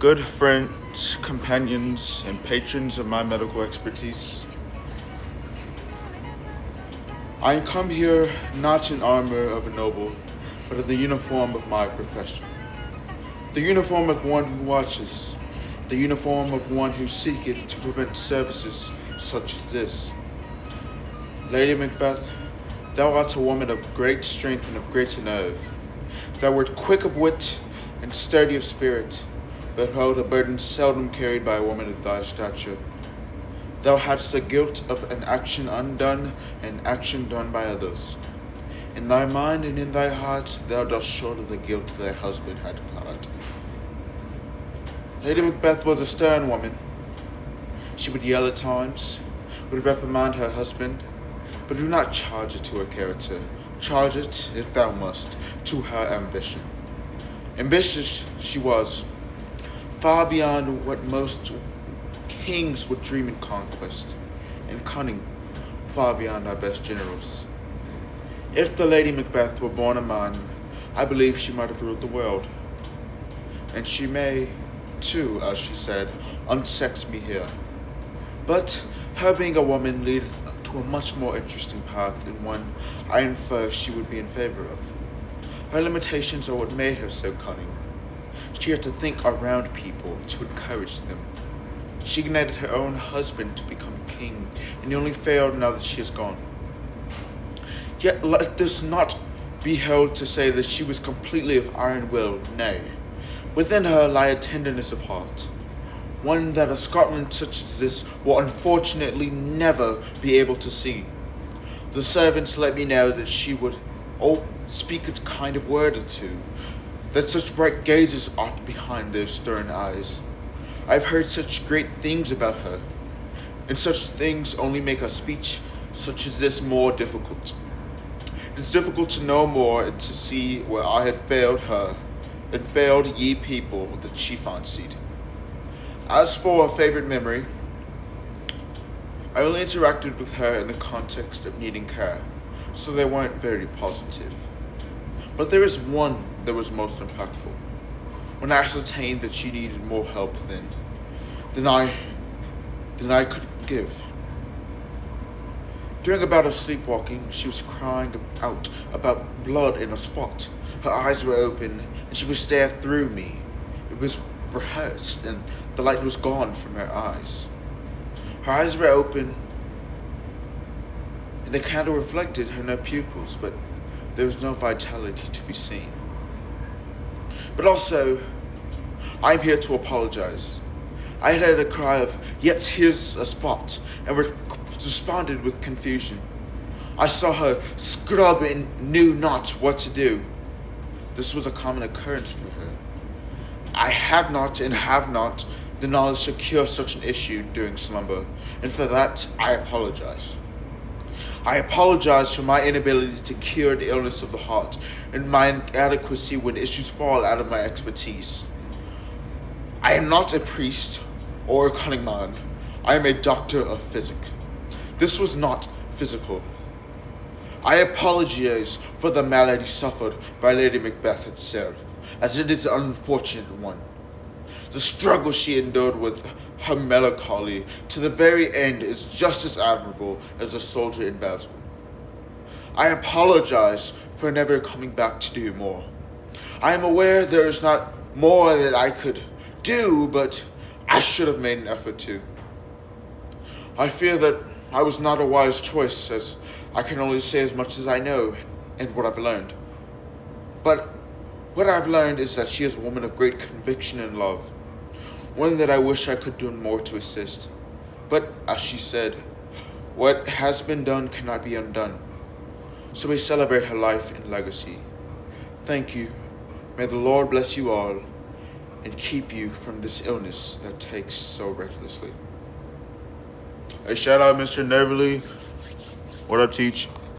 Good friends, companions, and patrons of my medical expertise, I come here not in armor of a noble, but in the uniform of my profession. The uniform of one who watches, the uniform of one who seeketh to prevent services such as this. Lady Macbeth, thou art a woman of great strength and of greater nerve. Thou wert quick of wit and sturdy of spirit, but held a burden seldom carried by a woman of thy stature. Thou hadst the guilt of an action undone and action done by others. In thy mind and in thy heart thou dost shoulder the guilt thy husband had caused. Lady Macbeth was a stern woman. She would yell at times, would reprimand her husband, but do not charge it to her character. Charge it, if thou must, to her ambition. Ambitious she was, far beyond what most kings would dream in conquest, and cunning, far beyond our best generals. If the Lady Macbeth were born a man, I believe she might have ruled the world. And she may, too, as she said, unsex me here. But her being a woman leadeth to a much more interesting path, and one I infer she would be in favor of. Her limitations are what made her so cunning. She had to think around people, to encourage them. She ignited her own husband to become king, and he only failed now that she is gone. Yet let this not be held to say that she was completely of iron will, nay. Within her lie a tenderness of heart, one that a Scotland such as this will unfortunately never be able to see. The servants let me know that she would speak a kind of word or two, that such bright gazes ought behind those stern eyes. I've heard such great things about her, and such things only make a speech such as this more difficult. It is difficult to know more and to see where I had failed her, and failed ye people that she fancied. As for a favorite memory, I only interacted with her in the context of needing care, so they weren't very positive. But there is one that was most impactful. When I ascertained that she needed more help than I could give. During a bout of sleepwalking, she was crying out about blood in a spot. Her eyes were open, and she would stare through me. It was rehearsed, and the light was gone from her eyes. Her eyes were open, and the candle reflected her pupils, but there was no vitality to be seen. But also, I'm here to apologize. I had heard a cry of, "Yet here's a spot," and responded with confusion. I saw her scrub and knew not what to do. This was a common occurrence for her. I had not and have not the knowledge to cure such an issue during slumber, and for that I apologize. I apologize for my inability to cure the illness of the heart and my inadequacy when issues fall out of my expertise. I am not a priest or a cunning man. I am a doctor of physic. This was not physical. I apologize for the malady suffered by Lady Macbeth herself, as it is an unfortunate one. The struggle she endured with her melancholy to the very end is just as admirable as a soldier in battle. I apologize for never coming back to do more. I am aware there is not more that I could do, but I should have made an effort to. I fear that I was not a wise choice, as I can only say as much as I know and what I've learned. But what I've learned is that she is a woman of great conviction and love, one that I wish I could do more to assist. But, as she said, what has been done cannot be undone. So we celebrate her life and legacy. Thank you. May the Lord bless you all and keep you from this illness that takes so recklessly. Hey, shout out Mr. Neverly. What up, Teach?